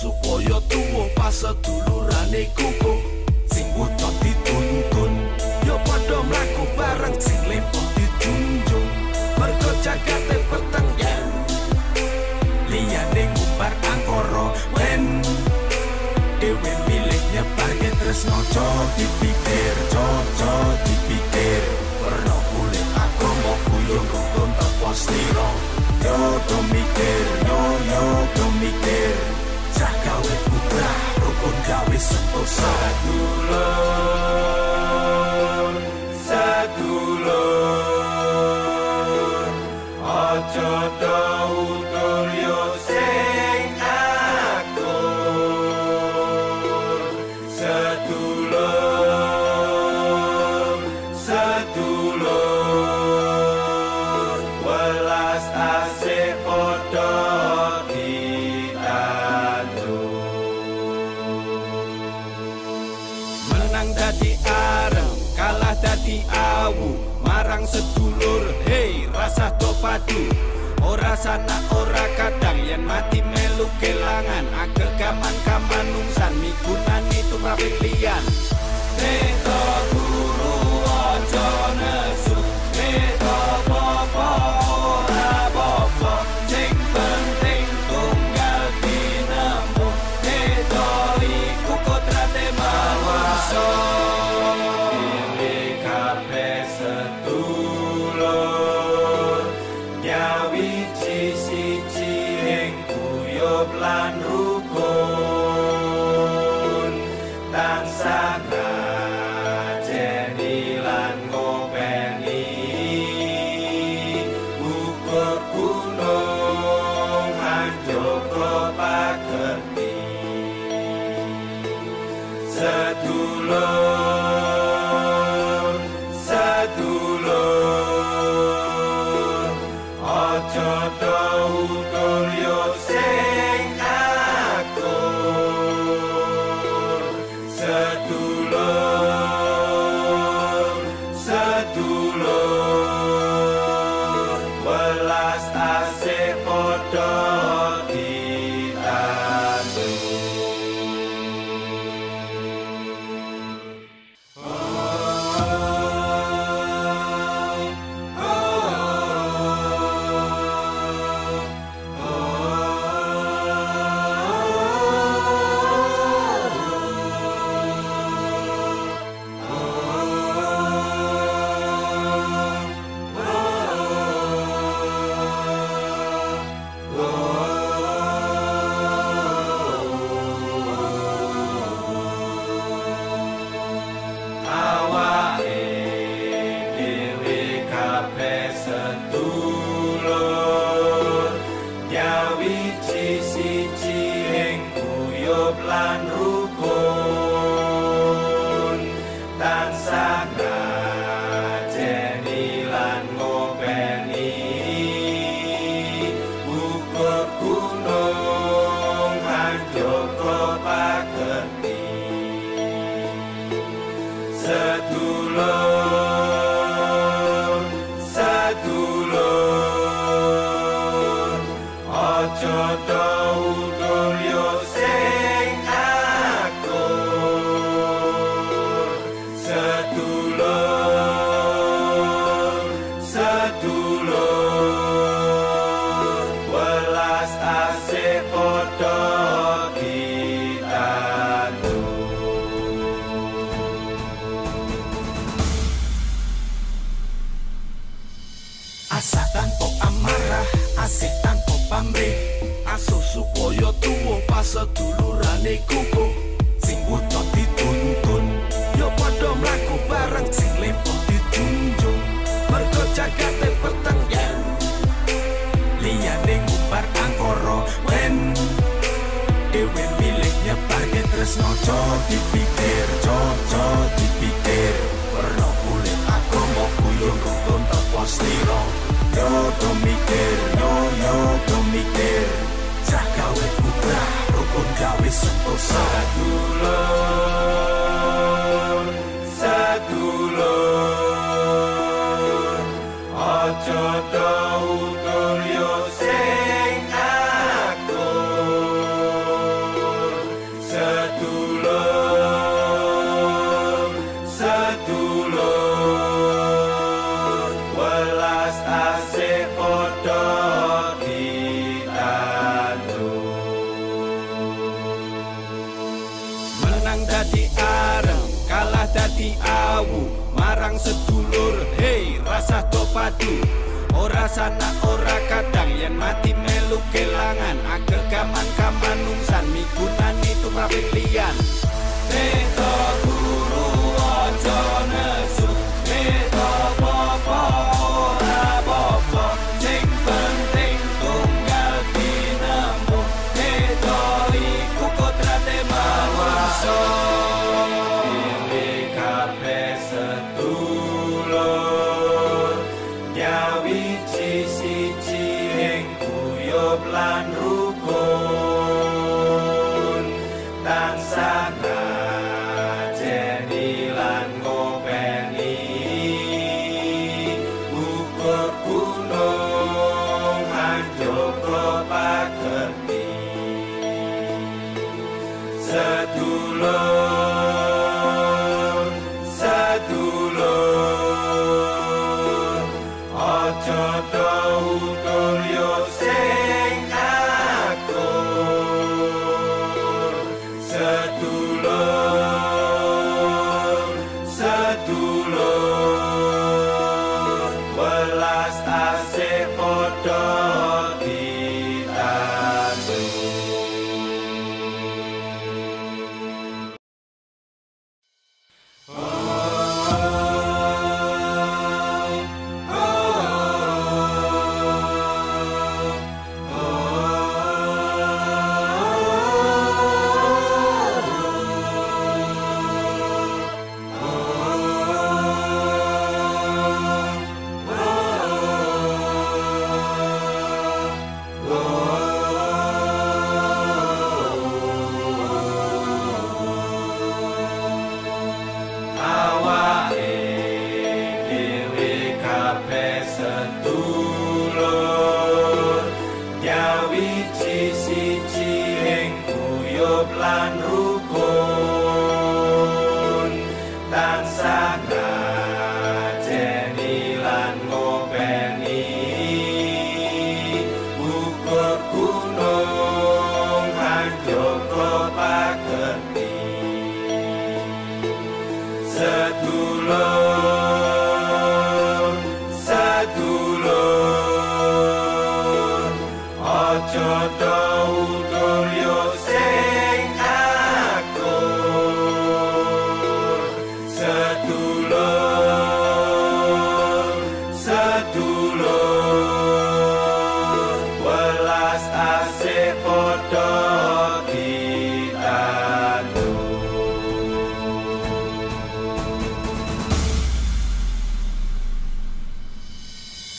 supaya tuwa pas sedulurane kuku sing utuh dituntun yo padha mlaku bareng sing lempoh dijunjung mergo jagate peteng yen liyane ngumbar angkara wen dewe milih nyebarke tresno aja dipikir coco dipikir perno kulit agama kuyung rukun teko slira yo do mikir yo do mikir cah gawe putra rukun gawe sentosa sadulur aja tau turyo sing akur sedulur welas asih padha menang dadi areng kalah dadi awu marang sedulur hei rasa do padu ora sana ora kadang yen mati melu kelangan agegaman kamanungsan migunani tumraping liyan neto guru aja nesu neto popo ora popo sing penting tunggal dinemu neto iku kodrate mawasa pilih kabeh sedulur nyawiji siji ing guyub lan rukun tansah ngajeni lan ngopeni ukur gunung hanjoko pagerti sedulur aja tau turyo sing akur sedulur welas asih padha sedulur nyawiji siji ing guyub lan rukun tansah ngajeni lan ngopeni ukur gunung hanjoko pagerti sedulur aja tau turyo sing akur sedulur welas asih padha asa tanpa amarah, asik tanpa pamrih asuh supaya tuwa pas sedulurane kuku sing utuh dituntun yo padha mlaku bareng sing lempoh dijunjung mergo jagate peteng yen liyane ngumbar angkara wen dewe milih nyebarke tresno aja dipikir coco dipikir perno kulit agama kuyung rukun teko slira yo do mikir yo do mikir cah gawe putra rukun gawe sentosa sadulur aja tau turyo sing akur sedulur welas asih padha ditandur. Menang dadi areng, kalah dadi awu, marang sedulur hei rasa do padu. Ora sana ora kadang yen mati melu kelangan, agegaman kamanungsan migunani tumraping liyan. Neto guru aja nesu, neto bapa ora bapa, sing penting tunggal tinemu, neto iku kodrate manungsa. Pilih kabeh sedulur, nyawiji siji ing guyub lan rukun, tansah ngajeni lan ngopeni, ukur gunung anjoko pagerti. Sedulur, sedulur, aja do ukur yo sing akur. Sedulur, sedulur, welas asih padha ditandur. Awake dhewe kabeh sedulur, nyawiji siji ing guyub lan rukun, tansah ngajeni lan ngopeni, ukur gunung anjoko pagerti. Sedulur, sedulur, aja do ukur yo sing akur. Sedulur, sedulur, welas asih padha ditandur.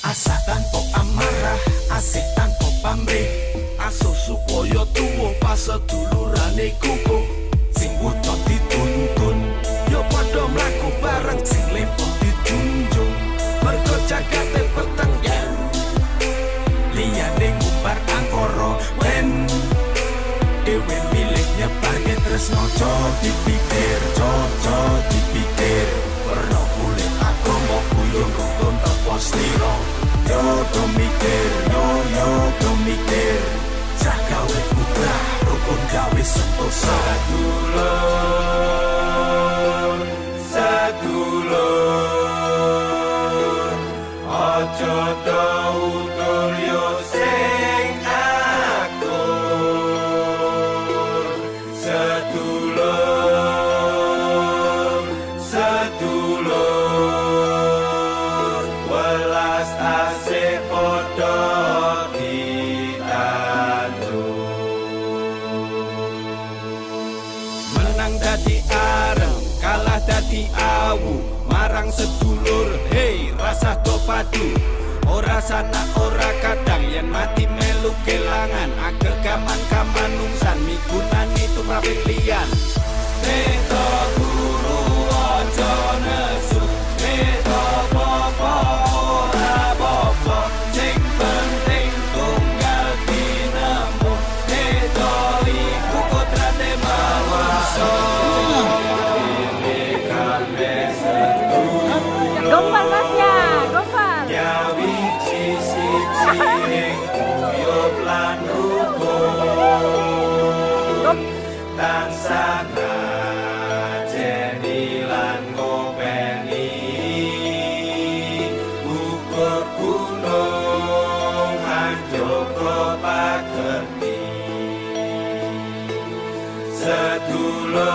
Asa tanpa amarah, asik tanpa pamrih, asuh supaya tuwa pas sedulurane kukuh. Sing buta dituntun, yo padha mlaku bareng, sing lempoh dijunjung, mergo jagate peteng yen liyane ngumbar angkara wen dhewe milih nyebarke tresno. Aja dipikir, aja dipikir, werna kulit agama kuyung rukun tepo slira. Yo do mikir, yo do mikir, cah gawe putra rukun gawe sentosa. Sedulur, sedulur, aja do ukur yo sing akur. Sedulur, sedulur, welas asih padha ditandur. Menang dadi areng, kalah dadi awu, marang sedulur hei rasa do padu. Ora sana ora kadang yen mati melu kelangan, agegaman kamanungsan migunani tumraping liyan. Neto guru aja nesu, neto bapa ora bapa, sing penting tunggal tinemu, neto iku kodrate manungsa. Pilih kabeh Gombal masnya, gombal. Nyawi siji ing kuyup lan rukun tansah ngajeni lan ngopeni ukur gunung hanjoko pagerti sedulur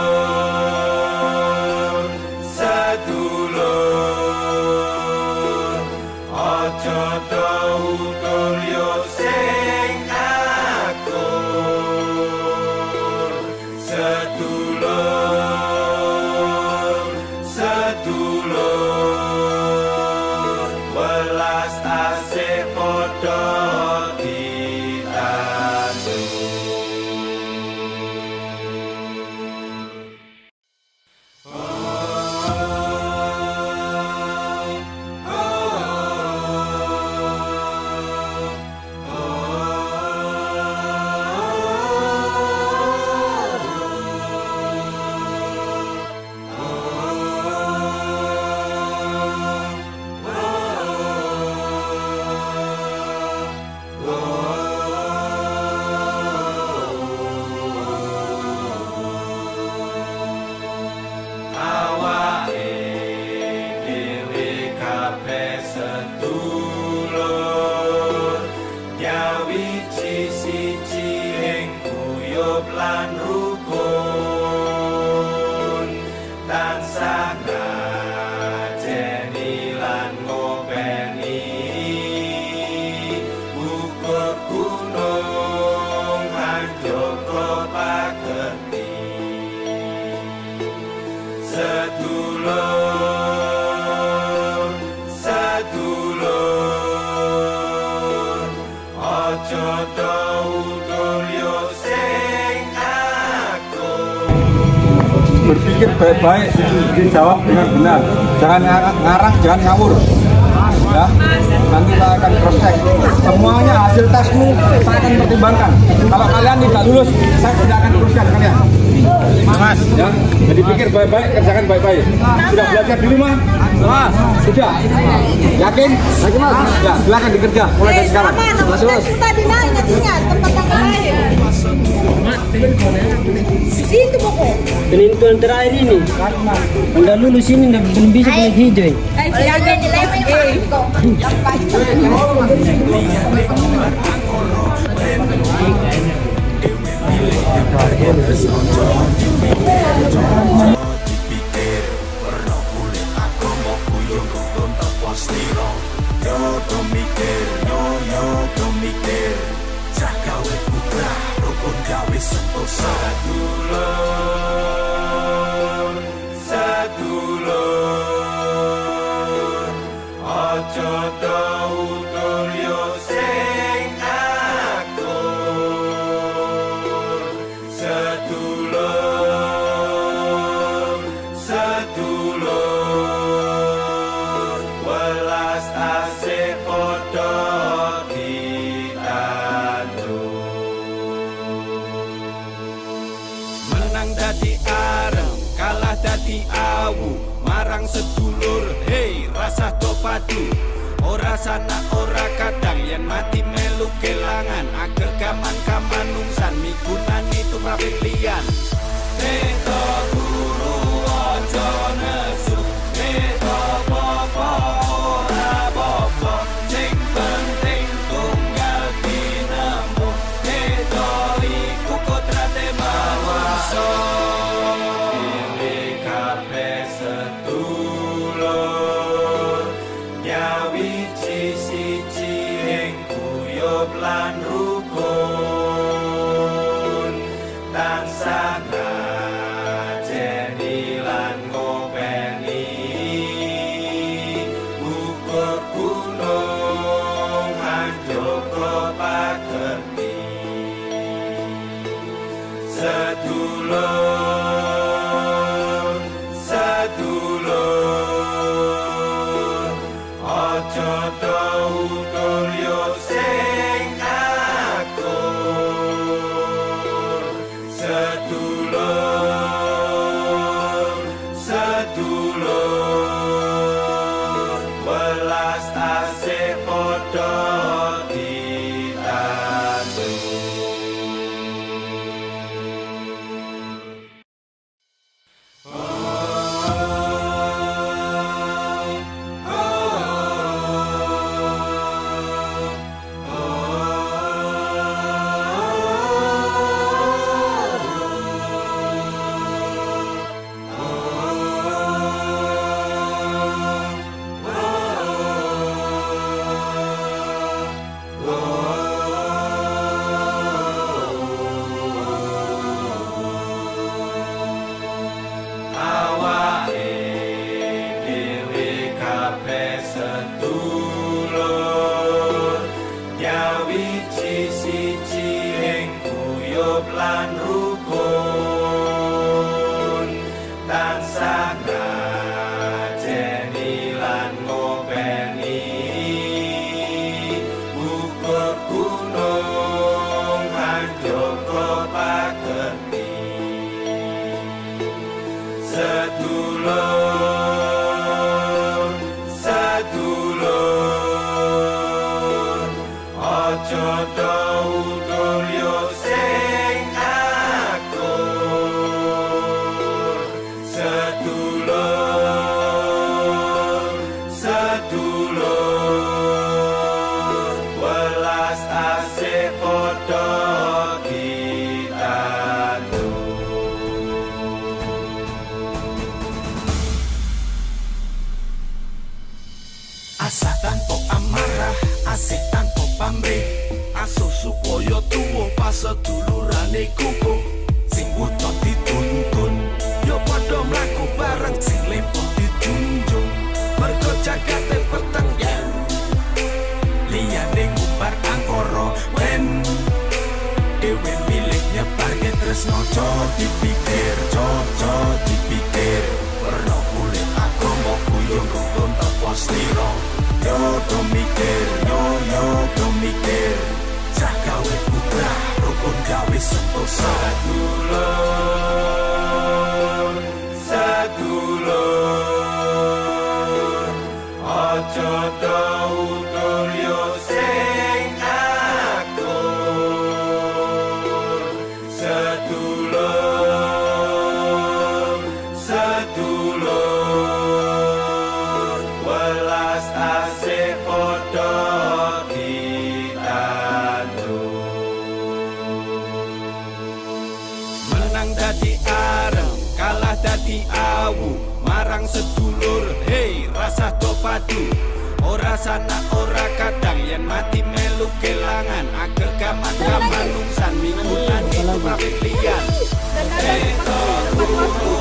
sedulur aja utur yo sing akur sedulur sedulur welas asih padha ditandur. Sedulur nyawi siji ing kuyup lan rukun tansah ngajeni lan ngopeni ukur gunung hanjoko pagerti sedulur sedulur aja utur yo sing akur. Berpikir baik-baik, dijawab dengan benar, jangan ngarang, jangan ngawur ya. Nanti kita akan cross check semuanya, hasil tesmu saya akan pertimbangkan. Kalau kalian tidak lulus, saya tidak akan teruskan kalian. Mas ya, jadi pikir baik-baik, kerjakan baik-baik. Sudah belajar di rumah? Mas, sudah? Yakin? Yakin mas? Ya, silakan dikerja mulai dari sekarang. Mas Mas. Tadi ingat tempat tanggal lain. Di situ pokok. Penentuan terakhir ini, Anda lulus ini belum bisa naik hijau. Dipikir pernah kulit aku mau kuyung rukun tepos niro yo mikir cah gawe putra rukun gawe sentosa sedulur sedulur aja utur yo sing akur sedulur sedulur welas asih padha ditandur menang dadi areng kalah dadi awu marang sedulur hei rasa do padu ora sana ora kadang yen mati melu kelangan agel gaman nungsan migunani tumraping liyan Neto guru ojo nesu Neto popo ora popo sing penting tunggal dinemu Neto iku kodrate mawasa pilih kabeh sedulur nyawi siji ing kuyup lan rukun tansah asik tanpa pamrih, asuh supaya tuwa pas sedulurane kukuh. Sing buta dituntun, yo padha mlaku bareng, sing lempo dijunjung. Mergo jagate peteng yen liyane ngumbar angkara wen dewe milik nyebarke tresno. Aja dipikir, aja dipikir, werna kulit agama kuyo rukun tepo slira. Yo do mikir, yo do mikir, cah gawe bubrah rukun gawe sentosa. Sedulur, aja tau turyo sing akur. Sedulur, sedulur, welas asih padha ditandur. Menang dadi areng, kalah dadi awu, marang sedulur, hei rasa do padu. Ora sana ora kadang, yen mati melu kelangan, agel gaman-gaman nungsan minggunan itu rapit liyan. Eto kuku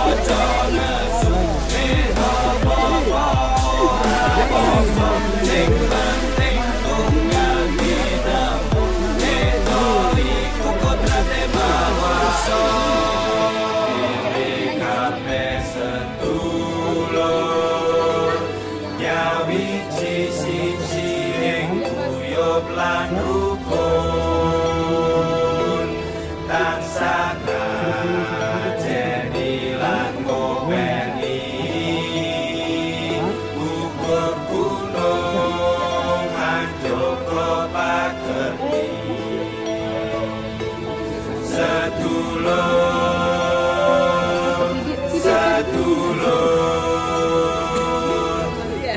ojo nesu, eto popo popo, sing penting tunggal ditemu. Eto iku kodrate manusa, dhewe kabeh sedulur, nyawiji siji ing guyub lan rukun, tansah ngajeni lan ngopeni, gugur gunung anjoko pagerti. Sedulur, sedulur,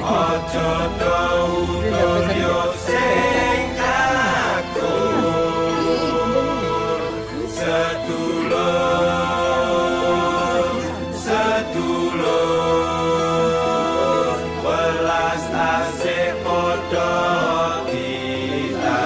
aja tau turyo sing akur. Sedulur, sedulur, welas asih padha ditandur.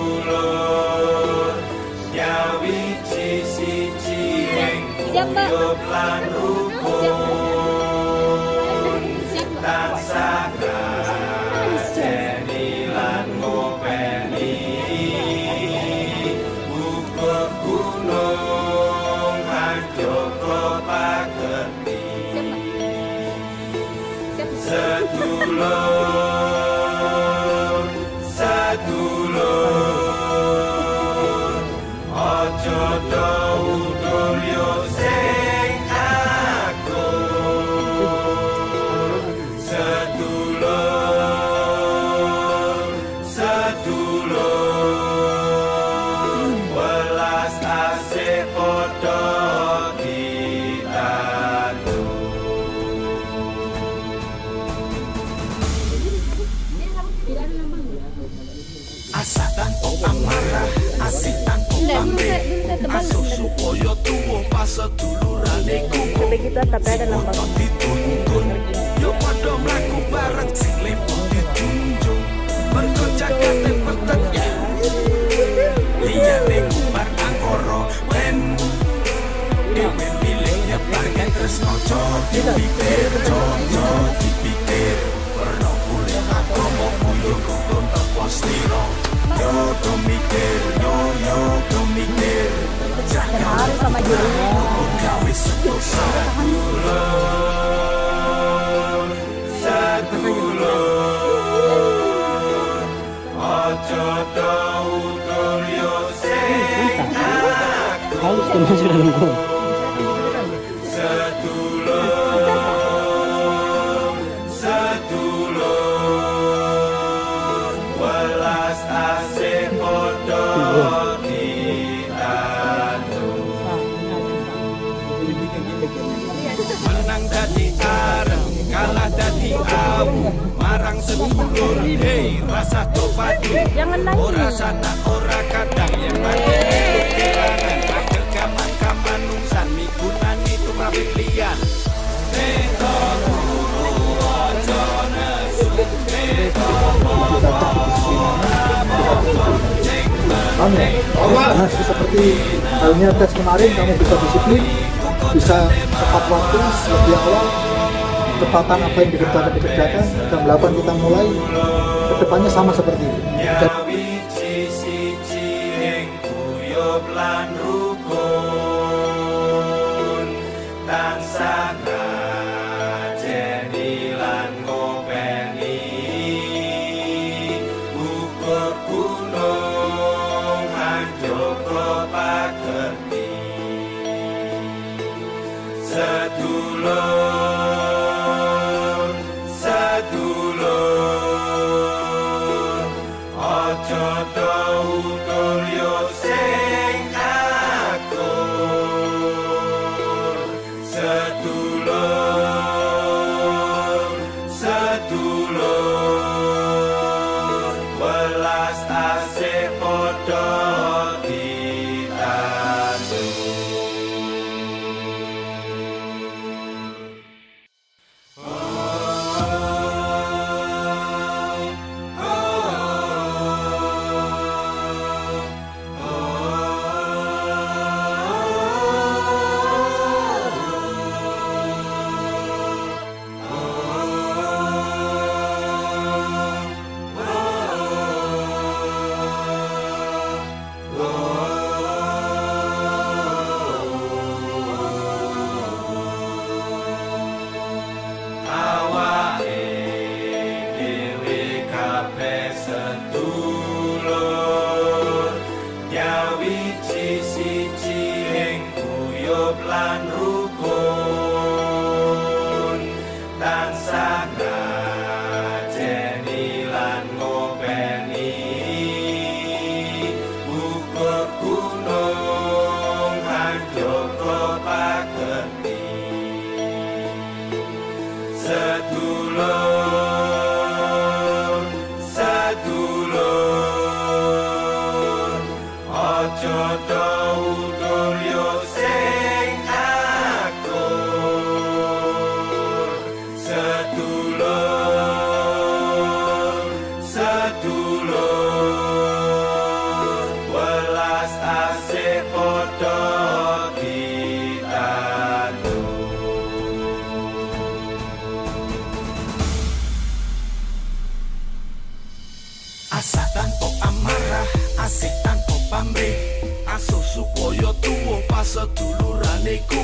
Sedulur, nyawiji siji ing guyub lan rukun, tansah ngajeni lan ngopeni, gugur gunung anjoko pagerti. Sedulur, sedulur, aja tau turyo sing akur. Sedulur, sedulur, welas asih padha ditandur. Asa tanpa amarah, asik tanpa pamrih, asuh supaya tuwa pas sedulurane kukuh. Sing buta dituntun, yo padha mlaku bareng, sing lempo dijunjung. Mergo jagate peteng yen liyane ngumbar angkara wen dewe milik nyebarke tresno. Aja dipikir, aja dipikir, werna kulit agama kuyo rukun tepo slira. Yo do mikir, yo do mikir, cah gawe sama rukun gawe sentosa. Sedulur, aja tau turyo sing halus teman sudah nunggu. Sedulur welas asih padha diadu. Menang dadi areng, kalah dadi awu, marang sedulur hei rasa topadu. Ora sana ora kadang yang mati itu kelangan, agel gaman kamanungsan migunani tumrapik liyan. Neto guru ojo nesu, neto seperti halnya tes kemarin, kamu bisa disiplin, bisa tepat waktu, lebih awal, tepatan apa yang dikerjakan. Jam 8 kita mulai, kedepannya sama seperti ini. lan rukun tansah ngajeni lan ngopeni ukur gunung hanjoko pagerti sedulur sedulur ojo do ukur yo sedulur welas asih padha ditandu. Sedulur nyawiji siji ing guyub lan rukun tansah ngajeni lan ngopeni ukur gunung hanjoko pagerti sedulur ojo do ukur yo sing akur sedulur sedulur welas asih padha ditandu. Asa tanpa amarah, asik tanpa pamrih, asuh supaya tuwa pas sedulurane ku